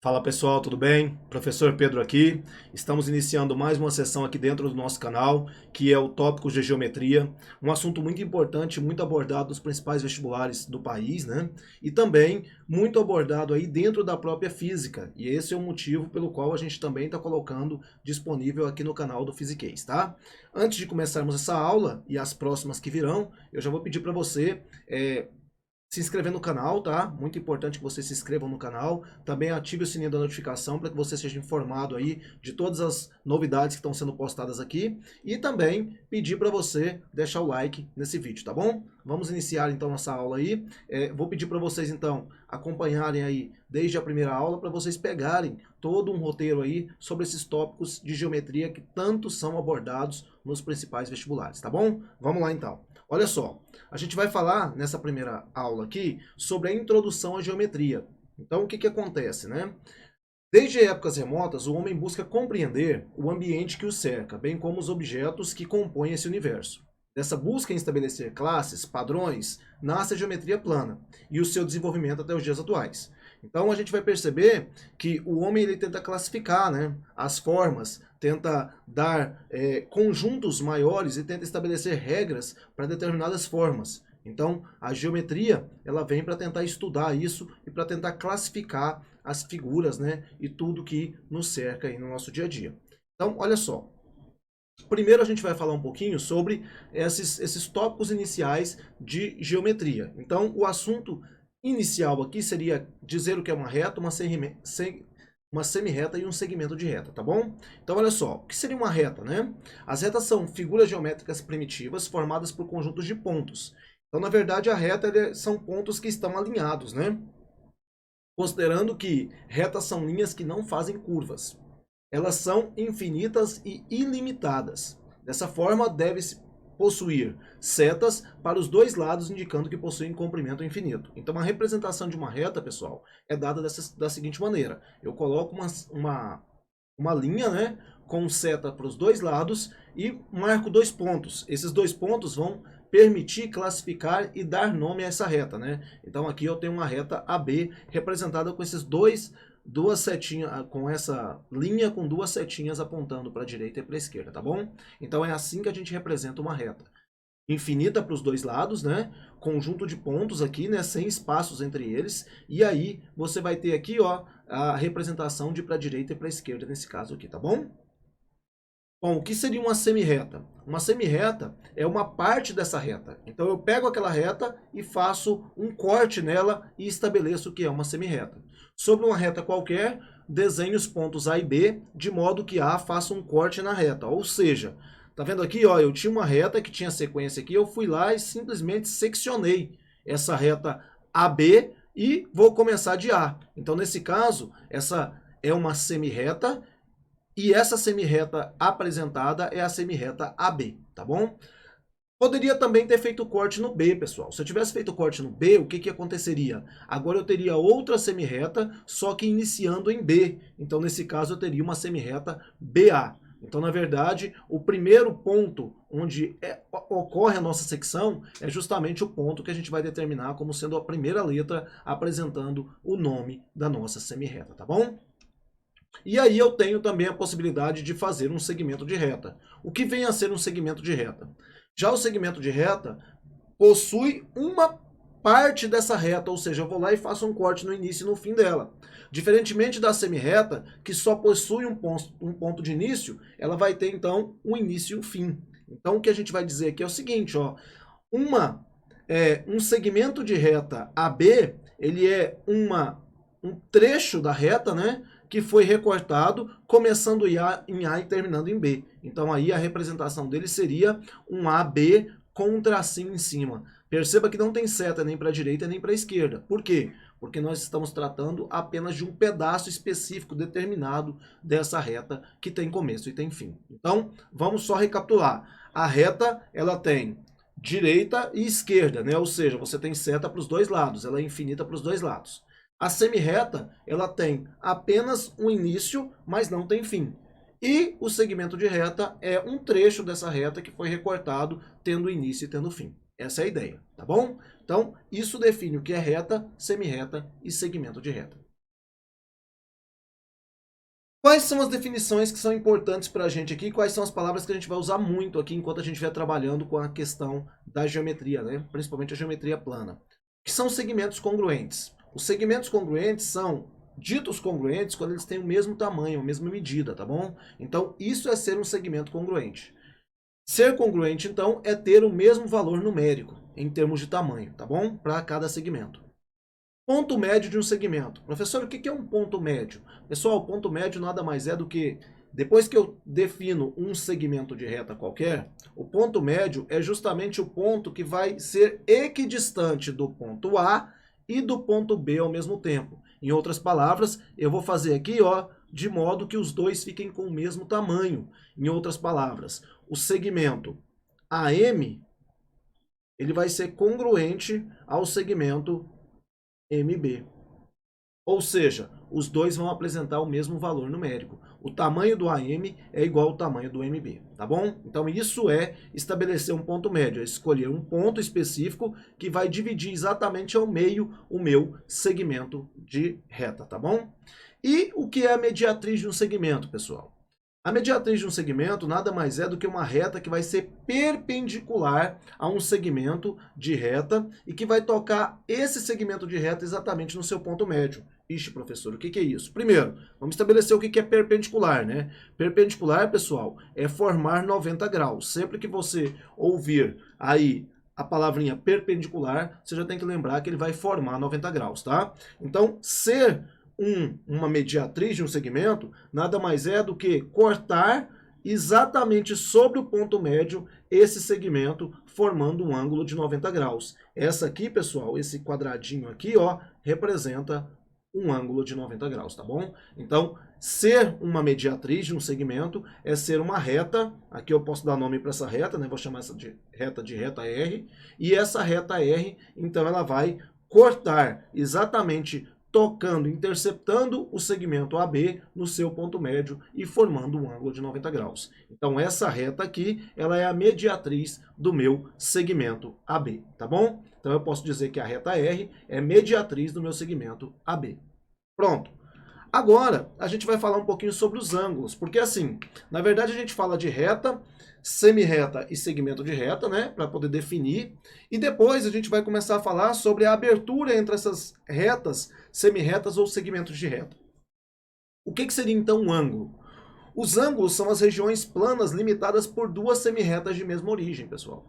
Fala pessoal, tudo bem? Professor Pedro aqui. Estamos iniciando mais uma sessão aqui dentro do nosso canal, que é o Tópicos de Geometria, um assunto muito importante, muito abordado nos principais vestibulares do país, né? E também muito abordado aí dentro da própria física. E esse é o motivo pelo qual a gente também está colocando disponível aqui no canal do Physiquês, tá? Antes de começarmos essa aula e as próximas que virão, eu já vou pedir para você se inscrever no canal, tá? Muito importante que vocês se inscrevam no canal. Também ative o sininho da notificação para que você seja informado aí de todas as novidades que estão sendo postadas aqui. E também pedir para você deixar o like nesse vídeo, tá bom? Vamos iniciar então nossa aula aí. Vou pedir para vocês então acompanharem aí desde a primeira aula para vocês pegarem todo um roteiro aí sobre esses tópicos de geometria que tanto são abordados nos principais vestibulares, tá bom? Vamos lá então. Olha só, a gente vai falar nessa primeira aula aqui sobre a introdução à geometria. Então, o que acontece, né? Desde épocas remotas, o homem busca compreender o ambiente que o cerca, bem como os objetos que compõem esse universo. Dessa busca em estabelecer classes, padrões, nasce a geometria plana e o seu desenvolvimento até os dias atuais. Então a gente vai perceber que o homem ele tenta classificar, né, as formas, tenta dar conjuntos maiores e tenta estabelecer regras para determinadas formas. Então a geometria ela vem para tentar estudar isso e para tentar classificar as figuras, né, e tudo que nos cerca aí no nosso dia a dia. Então olha só. Primeiro a gente vai falar um pouquinho sobre esses tópicos iniciais de geometria. Então o assunto inicial aqui seria dizer o que é uma reta, uma semirreta e um segmento de reta, tá bom? Então olha só, o que seria uma reta, né? As retas são figuras geométricas primitivas formadas por conjuntos de pontos. Então na verdade a reta são pontos que estão alinhados, né? Considerando que retas são linhas que não fazem curvas. Elas são infinitas e ilimitadas. Dessa forma, deve-se possuir setas para os dois lados, indicando que possuem comprimento infinito. Então, a representação de uma reta, pessoal, é dada da seguinte maneira. Eu coloco uma linha, né, com seta para os dois lados e marco dois pontos. Esses dois pontos vão permitir classificar e dar nome a essa reta, né? Então, aqui eu tenho uma reta AB representada com esses duas setinhas, com essa linha com duas setinhas apontando para a direita e para a esquerda, tá bom? Então é assim que a gente representa uma reta. Infinita para os dois lados, né? Conjunto de pontos aqui, né? Sem espaços entre eles. E aí você vai ter aqui, ó, a representação de para a direita e para a esquerda nesse caso aqui, tá bom? Bom, o que seria uma semirreta? Uma semirreta é uma parte dessa reta. Então eu pego aquela reta e faço um corte nela e estabeleço o que é uma semirreta. Sobre uma reta qualquer, desenho os pontos A e B de modo que A faça um corte na reta. Ou seja, tá vendo aqui, ó, eu tinha uma reta que tinha sequência aqui, eu fui lá e simplesmente seccionei essa reta AB e vou começar de A. Então nesse caso, essa é uma semirreta. E essa semirreta apresentada é a semirreta AB, tá bom? Poderia também ter feito corte no B, pessoal. Se eu tivesse feito corte no B, o que aconteceria? Agora eu teria outra semirreta, só que iniciando em B. Então, nesse caso, eu teria uma semirreta BA. Então, na verdade, o primeiro ponto onde ocorre a nossa secção é justamente o ponto que a gente vai determinar como sendo a primeira letra apresentando o nome da nossa semirreta, tá bom? E aí eu tenho também a possibilidade de fazer um segmento de reta. O que vem a ser um segmento de reta? Já o segmento de reta possui uma parte dessa reta, ou seja, eu vou lá e faço um corte no início e no fim dela. Diferentemente da semirreta, que só possui um ponto de início, ela vai ter então um início e um fim. Então o que a gente vai dizer aqui é o seguinte, ó, um segmento de reta AB, ele é um trecho da reta, né, que foi recortado, começando em A e terminando em B. Então aí a representação dele seria um AB com um tracinho em cima. Perceba que não tem seta nem para a direita nem para a esquerda. Por quê? Porque nós estamos tratando apenas de um pedaço específico determinado dessa reta que tem começo e tem fim. Então, vamos só recapitular. A reta, ela tem direita e esquerda, né? Ou seja, você tem seta para os dois lados, ela é infinita para os dois lados. A semirreta, ela tem apenas um início, mas não tem fim. E o segmento de reta é um trecho dessa reta que foi recortado, tendo início e tendo fim. Essa é a ideia, tá bom? Então, isso define o que é reta, semirreta e segmento de reta. Quais são as definições que são importantes para a gente aqui? Quais são as palavras que a gente vai usar muito aqui enquanto a gente estiver trabalhando com a questão da geometria, né? Principalmente a geometria plana. Que são segmentos congruentes. Os segmentos congruentes são ditos congruentes quando eles têm o mesmo tamanho, a mesma medida, tá bom? Então, isso é ser um segmento congruente. Ser congruente, então, é ter o mesmo valor numérico em termos de tamanho, tá bom? Para cada segmento. Ponto médio de um segmento. Professor, o que é um ponto médio? Pessoal, o ponto médio nada mais é do que, depois que eu defino um segmento de reta qualquer, o ponto médio é justamente o ponto que vai ser equidistante do ponto A e do ponto B ao mesmo tempo. Em outras palavras, eu vou fazer aqui, ó, de modo que os dois fiquem com o mesmo tamanho. Em outras palavras, o segmento AM, ele vai ser congruente ao segmento MB. Ou seja, os dois vão apresentar o mesmo valor numérico. O tamanho do AM é igual ao tamanho do MB, tá bom? Então isso é estabelecer um ponto médio, é escolher um ponto específico que vai dividir exatamente ao meio o meu segmento de reta, tá bom? E o que é a mediatriz de um segmento, pessoal? A mediatriz de um segmento nada mais é do que uma reta que vai ser perpendicular a um segmento de reta e que vai tocar esse segmento de reta exatamente no seu ponto médio. Ixi, professor, o que é isso? Primeiro, vamos estabelecer o que é perpendicular, né? Perpendicular, pessoal, é formar 90 graus. Sempre que você ouvir aí a palavrinha perpendicular, você já tem que lembrar que ele vai formar 90 graus, tá? Então, ser uma mediatriz de um segmento nada mais é do que cortar exatamente sobre o ponto médio esse segmento, formando um ângulo de 90 graus. Essa aqui, pessoal, esse quadradinho aqui, ó, representa um ângulo de 90 graus, tá bom? Então, ser uma mediatriz de um segmento é ser uma reta, aqui eu posso dar nome para essa reta, né? Vou chamar essa de reta R, e essa reta R, então ela vai cortar exatamente tocando, interceptando o segmento AB no seu ponto médio e formando um ângulo de 90 graus. Então essa reta aqui, ela é a mediatriz do meu segmento AB, tá bom? Então eu posso dizer que a reta R é mediatriz do meu segmento AB. Pronto. Agora, a gente vai falar um pouquinho sobre os ângulos, porque assim, na verdade a gente fala de reta, semirreta e segmento de reta, né, para poder definir, e depois a gente vai começar a falar sobre a abertura entre essas retas, semirretas ou segmentos de reta. O que seria então um ângulo? Os ângulos são as regiões planas limitadas por duas semirretas de mesma origem, pessoal.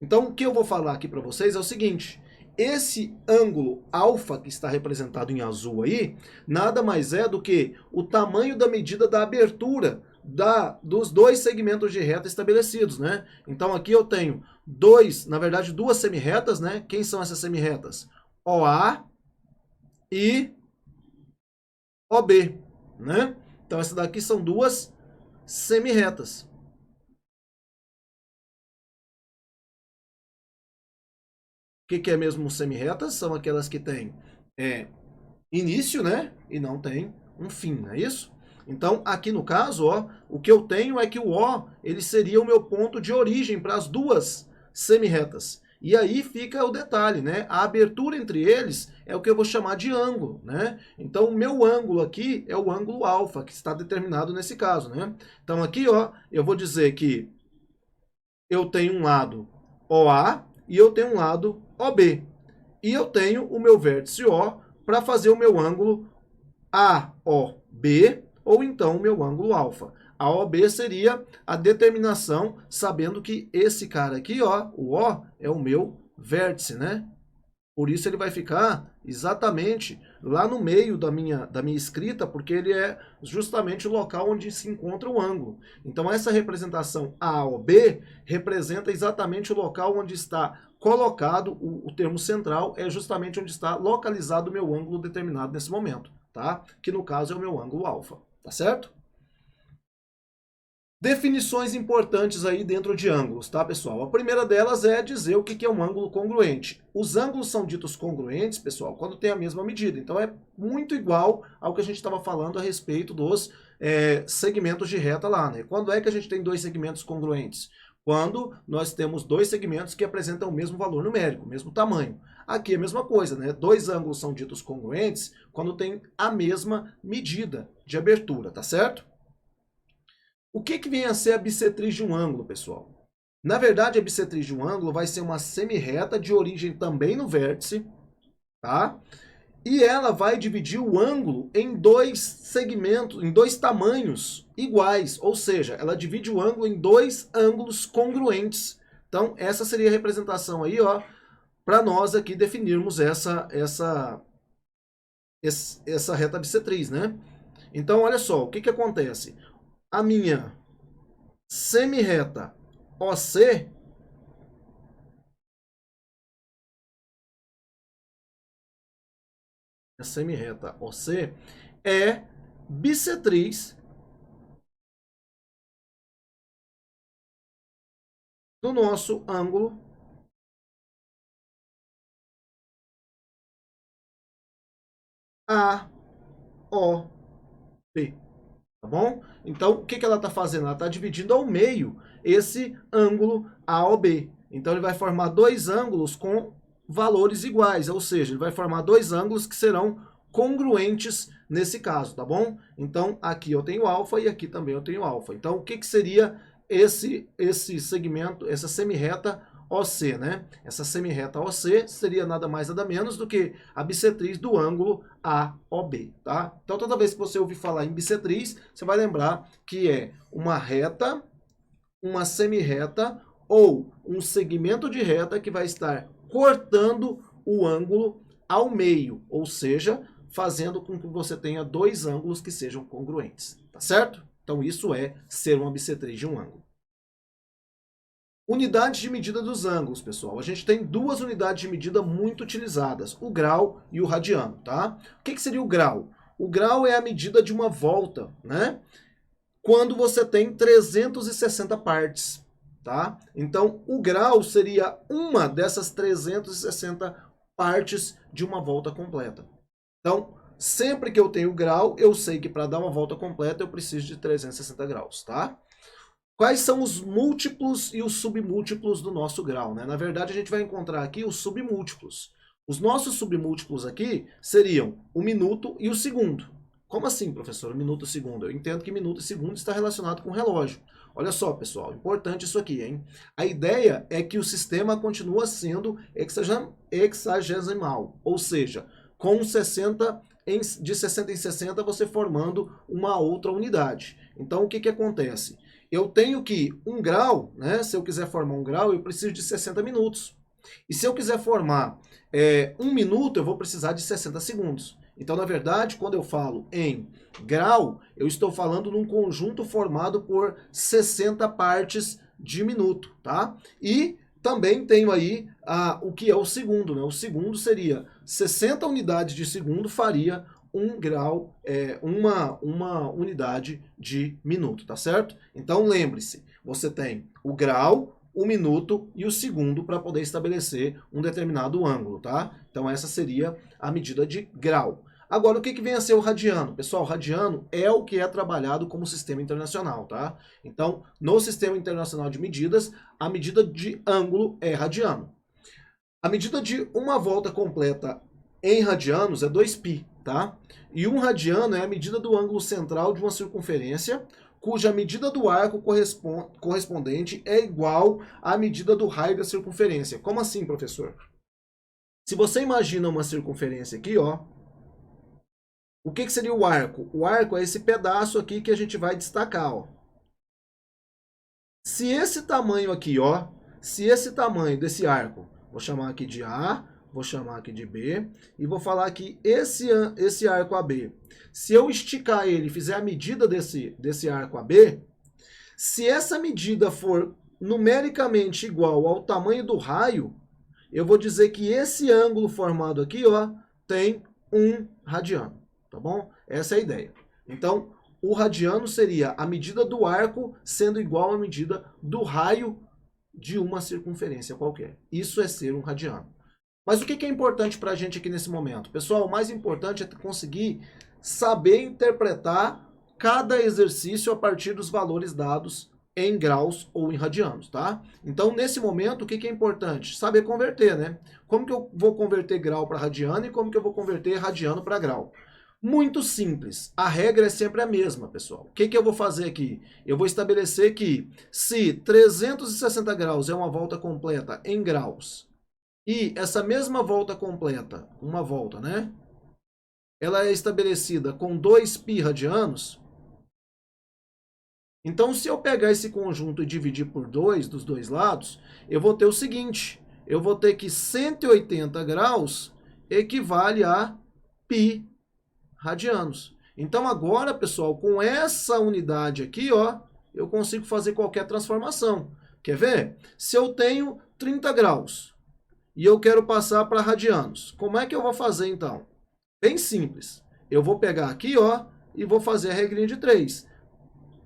Então o que eu vou falar aqui para vocês é o seguinte: esse ângulo alfa que está representado em azul aí, nada mais é do que o tamanho da medida da abertura dos dois segmentos de reta estabelecidos, né? Então aqui eu tenho na verdade duas semirretas, né? Quem são essas semirretas? OA e OB, né? Então essas daqui são duas semirretas. O que é mesmo semirretas? São aquelas que têm início, né? E não tem um fim, não é isso? Então, aqui no caso, ó, o que eu tenho é que o O, ele seria o meu ponto de origem para as duas semirretas. E aí fica o detalhe, né? A abertura entre eles é o que eu vou chamar de ângulo, né? Então, o meu ângulo aqui é o ângulo alfa, que está determinado nesse caso, né? Então, aqui, ó, eu vou dizer que eu tenho um lado OA e eu tenho um lado OB. E eu tenho o meu vértice O para fazer o meu ângulo AOB, ou então o meu ângulo alfa. A OB seria a determinação, sabendo que esse cara aqui, ó, o O, é o meu vértice, né? Por isso ele vai ficar exatamente lá no meio da minha escrita, porque ele é justamente o local onde se encontra o ângulo. Então essa representação AOB representa exatamente o local onde está colocado o termo central, é justamente onde está localizado o meu ângulo determinado nesse momento, tá? Que no caso é o meu ângulo alfa, tá certo? Definições importantes aí dentro de ângulos, tá, pessoal? A primeira delas é dizer o que é um ângulo congruente. Os ângulos são ditos congruentes, pessoal, quando tem a mesma medida. Então é muito igual ao que a gente estava falando a respeito dos segmentos de reta lá, né? Quando é que a gente tem dois segmentos congruentes? Quando nós temos dois segmentos que apresentam o mesmo valor numérico, o mesmo tamanho. Aqui é a mesma coisa, né? Dois ângulos são ditos congruentes quando tem a mesma medida de abertura, tá certo? O que vem a ser a bissetriz de um ângulo, pessoal? Na verdade, a bissetriz de um ângulo vai ser uma semirreta de origem também no vértice, tá? E ela vai dividir o ângulo em dois segmentos, em dois tamanhos iguais, ou seja, ela divide o ângulo em dois ângulos congruentes. Então, essa seria a representação aí, ó, para nós aqui definirmos essa reta bissetriz, né? Então, olha só, o que acontece? A minha semirreta OC, a semirreta OC é bissetriz do nosso ângulo AOB, tá bom? Então, o que ela está fazendo? Ela está dividindo ao meio esse ângulo AOB. Então, ele vai formar dois ângulos com valores iguais, ou seja, ele vai formar dois ângulos que serão congruentes nesse caso, tá bom? Então, aqui eu tenho alfa e aqui também eu tenho alfa. Então, o que seria esse segmento, essa semirreta OC, né? Essa semirreta OC seria nada mais nada menos do que a bissetriz do ângulo AOB, tá? Então, toda vez que você ouvir falar em bissetriz, você vai lembrar que é uma reta, uma semirreta ou um segmento de reta que vai estar cortando o ângulo ao meio, ou seja, fazendo com que você tenha dois ângulos que sejam congruentes, tá certo? Então, isso é ser uma bissetriz de um ângulo. Unidades de medida dos ângulos, pessoal. A gente tem duas unidades de medida muito utilizadas, o grau e o radiano, tá? O que seria o grau? O grau é a medida de uma volta, né? Quando você tem 360 partes, tá? Então, o grau seria uma dessas 360 partes de uma volta completa. Então, sempre que eu tenho grau, eu sei que para dar uma volta completa eu preciso de 360 graus, tá? Quais são os múltiplos e os submúltiplos do nosso grau, né? Na verdade, a gente vai encontrar aqui os submúltiplos. Os nossos submúltiplos aqui seriam o minuto e o segundo. Como assim, professor, o minuto e o segundo? Eu entendo que minuto e segundo está relacionado com o relógio. Olha só, pessoal, importante isso aqui, hein? A ideia é que o sistema continua sendo hexagesimal, ou seja, com 60 de 60 em 60 você formando uma outra unidade. Então, o que acontece? Eu tenho que um grau, né? Se eu quiser formar um grau, eu preciso de 60 minutos. E se eu quiser formar um minuto, eu vou precisar de 60 segundos. Então, na verdade, quando eu falo em grau, eu estou falando num conjunto formado por 60 partes de minuto, tá? E também tenho aí o que é o segundo, né? O segundo seria 60 unidades de segundo faria um grau, uma unidade de minuto, tá certo? Então lembre-se, você tem o grau, o minuto e o segundo para poder estabelecer um determinado ângulo, tá? Então essa seria a medida de grau. Agora, o que vem a ser o radiano? Pessoal, o radiano é o que é trabalhado como sistema internacional, tá? Então, no sistema internacional de medidas, a medida de ângulo é radiano. A medida de uma volta completa em radianos é 2π, tá? E um radiano é a medida do ângulo central de uma circunferência, cuja medida do arco correspondente é igual à medida do raio da circunferência. Como assim, professor? Se você imagina uma circunferência aqui, ó, o que seria o arco? O arco é esse pedaço aqui que a gente vai destacar, ó. Se esse tamanho aqui, ó, se esse tamanho desse arco, vou chamar aqui de A, vou chamar aqui de B, e vou falar que esse arco AB, se eu esticar ele e fizer a medida desse arco AB, se essa medida for numericamente igual ao tamanho do raio, eu vou dizer que esse ângulo formado aqui, ó, tem 1 radiano, tá bom? Essa é a ideia. Então, o radiano seria a medida do arco sendo igual à medida do raio de uma circunferência qualquer. Isso é ser um radiano. Mas o que é importante para a gente aqui nesse momento? Pessoal, o mais importante é conseguir saber interpretar cada exercício a partir dos valores dados em graus ou em radianos, tá? Então, nesse momento, o que é importante? Saber converter, né? Como que eu vou converter grau para radiano e como que eu vou converter radiano para grau? Muito simples. A regra é sempre a mesma, pessoal. O que eu vou fazer aqui? Eu vou estabelecer que se 360 graus é uma volta completa em graus e essa mesma volta completa, uma volta, né? Ela é estabelecida com 2π radianos. Então, se eu pegar esse conjunto e dividir por 2 dos dois lados, eu vou ter o seguinte, eu vou ter que 180 graus equivale a π radianos. Então, agora, pessoal, com essa unidade aqui, ó, eu consigo fazer qualquer transformação. Quer ver? Se eu tenho 30 graus e eu quero passar para radianos, como é que eu vou fazer, então? Bem simples. Eu vou pegar aqui, ó, e vou fazer a regrinha de 3.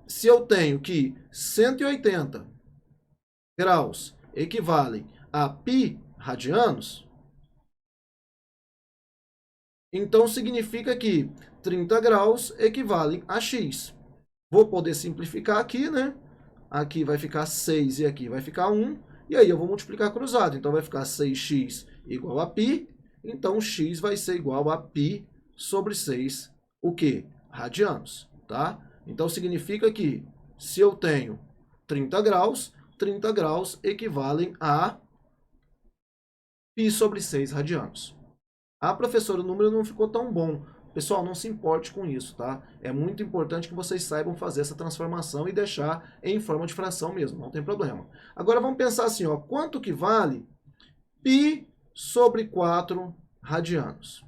Se eu tenho que 180 graus equivalem a π radianos, então significa que 30 graus equivalem a x. Vou poder simplificar aqui, né? Aqui vai ficar 6 e aqui vai ficar 1. E aí eu vou multiplicar cruzado. Então vai ficar 6x igual a π. Então x vai ser igual a π sobre 6, o quê? Radianos, tá? Então, significa que se eu tenho 30 graus equivalem a π sobre 6 radianos. Ah, professor, o número não ficou tão bom. Pessoal, não se importe com isso, tá? É muito importante que vocês saibam fazer essa transformação e deixar em forma de fração mesmo, não tem problema. Agora, vamos pensar assim, ó, quanto que vale π sobre 4 radianos?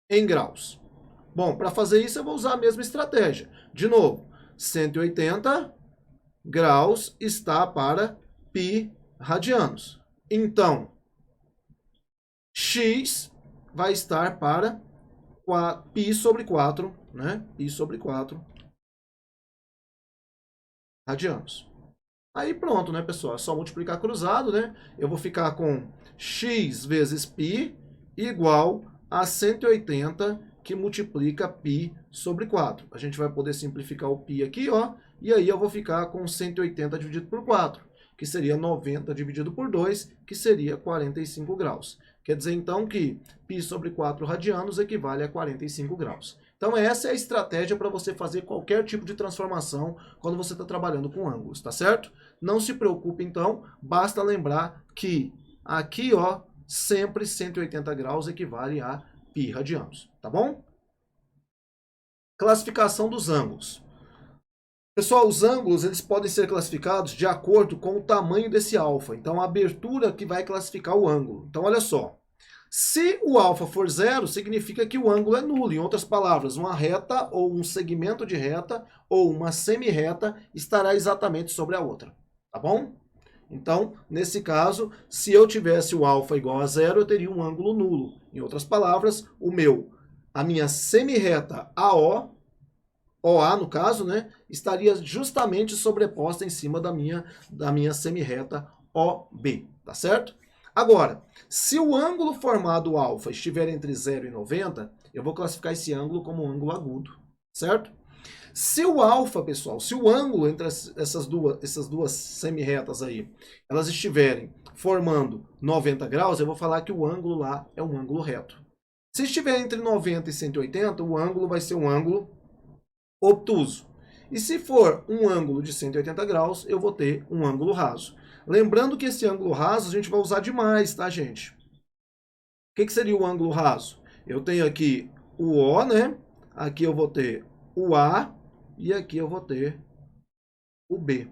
Em graus. Bom, para fazer isso eu vou usar a mesma estratégia. De novo, 180 graus está para π radianos. Então, x vai estar para π sobre 4, né? Π sobre 4 radianos. Aí pronto, né, pessoal? É só multiplicar cruzado, né? Eu vou ficar com x vezes π igual a 180 que multiplica π sobre 4. A gente vai poder simplificar o π aqui, ó, e aí eu vou ficar com 180 dividido por 4, que seria 90 dividido por 2, que seria 45 graus. Quer dizer, então, que π sobre 4 radianos equivale a 45 graus. Então, essa é a estratégia para você fazer qualquer tipo de transformação quando você está trabalhando com ângulos, tá certo? Não se preocupe, então, basta lembrar que aqui, ó, sempre 180 graus equivale a π radianos, tá bom? Classificação dos ângulos. Pessoal, os ângulos eles podem ser classificados de acordo com o tamanho desse alfa. Então, a abertura que vai classificar o ângulo. Então, olha só. Se o alfa for 0, significa que o ângulo é nulo. Em outras palavras, uma reta ou um segmento de reta ou uma semi-reta estará exatamente sobre a outra. Tá bom? Então, nesse caso, se eu tivesse o alfa igual a 0, eu teria um ângulo nulo. Em outras palavras, a minha semi-reta AO, OA no caso, né, estaria justamente sobreposta em cima da minha semi-reta OB, tá certo? Agora, se o ângulo formado alfa estiver entre 0 e 90, eu vou classificar esse ângulo como um ângulo agudo, certo? Se o alfa, pessoal, se o ângulo entre essas duas semi-retas aí, elas estiverem formando 90 graus, eu vou falar que o ângulo lá é um ângulo reto. Se estiver entre 90 e 180, o ângulo vai ser um ângulo obtuso. E se for um ângulo de 180 graus, eu vou ter um ângulo raso. Lembrando que esse ângulo raso a gente vai usar demais, tá, gente? O que seria o ângulo raso? Eu tenho aqui o O, né? Aqui eu vou ter o A e aqui eu vou ter o B.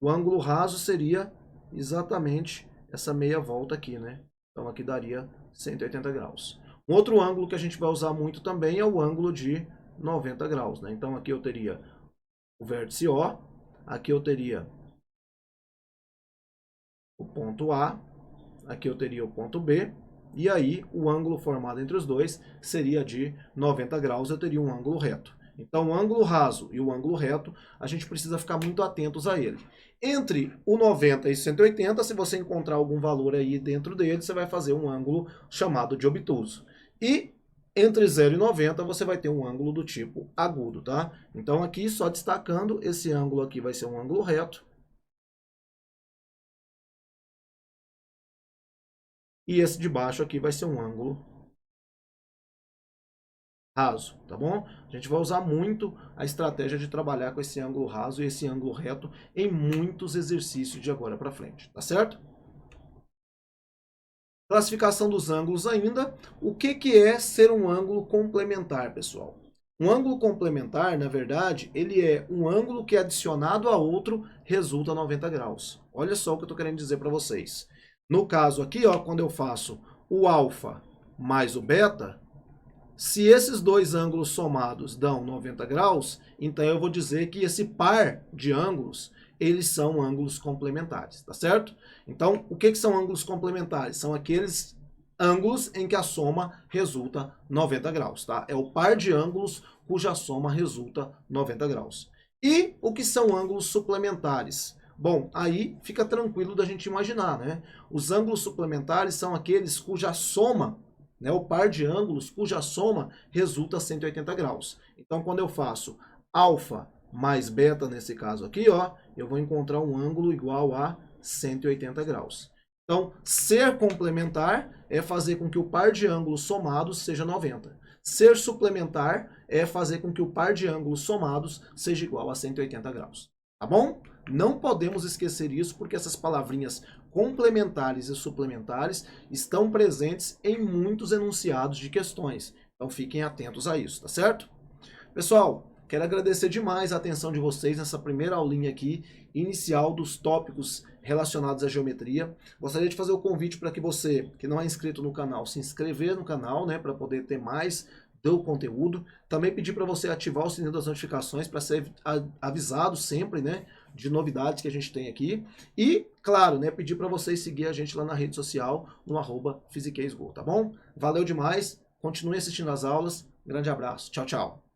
O ângulo raso seria exatamente essa meia volta aqui, né? Então aqui daria 180 graus. Um outro ângulo que a gente vai usar muito também é o ângulo de 90 graus, né? Então aqui eu teria o vértice O, aqui eu teria o ponto A, aqui eu teria o ponto B, e aí o ângulo formado entre os dois seria de 90 graus, eu teria um ângulo reto. Então o ângulo raso e o ângulo reto, a gente precisa ficar muito atentos a ele. Entre o 90 e 180, se você encontrar algum valor aí dentro dele, você vai fazer um ângulo chamado de obtuso. E entre 0 e 90 você vai ter um ângulo do tipo agudo, tá? Então aqui, só destacando, esse ângulo aqui vai ser um ângulo reto. E esse de baixo aqui vai ser um ângulo raso, tá bom? A gente vai usar muito a estratégia de trabalhar com esse ângulo raso e esse ângulo reto em muitos exercícios de agora para frente, tá certo? Classificação dos ângulos ainda. O que é ser um ângulo complementar, pessoal? Um ângulo complementar, na verdade, ele é um ângulo que adicionado a outro resulta 90 graus. Olha só o que eu estou querendo dizer para vocês. No caso aqui, ó, quando eu faço o alfa mais o beta, se esses dois ângulos somados dão 90 graus, então eu vou dizer que esse par de ângulos, eles são ângulos complementares, tá certo? Então, o que são ângulos complementares? São aqueles ângulos em que a soma resulta 90 graus, tá? É o par de ângulos cuja soma resulta 90 graus. E o que são ângulos suplementares? Bom, aí fica tranquilo da gente imaginar, né? Os ângulos suplementares são aqueles cuja soma, né, o par de ângulos cuja soma resulta 180 graus. Então, quando eu faço alfa mais beta, nesse caso aqui, ó, eu vou encontrar um ângulo igual a 180 graus. Então, ser complementar é fazer com que o par de ângulos somados seja 90. Ser suplementar é fazer com que o par de ângulos somados seja igual a 180 graus. Tá bom? Não podemos esquecer isso, porque essas palavrinhas complementares e suplementares estão presentes em muitos enunciados de questões. Então fiquem atentos a isso, tá certo? Pessoal, quero agradecer demais a atenção de vocês nessa primeira aulinha aqui, inicial dos tópicos relacionados à geometria. Gostaria de fazer o convite para que você, que não é inscrito no canal, se inscrever no canal, né, para poder ter mais do conteúdo. Também pedir para você ativar o sininho das notificações para ser avisado sempre, né, de novidades que a gente tem aqui. E, claro, né, pedir para vocês seguir a gente lá na rede social, no @physiqueisgo, tá bom? Valeu demais, continue assistindo as aulas, grande abraço, tchau, tchau.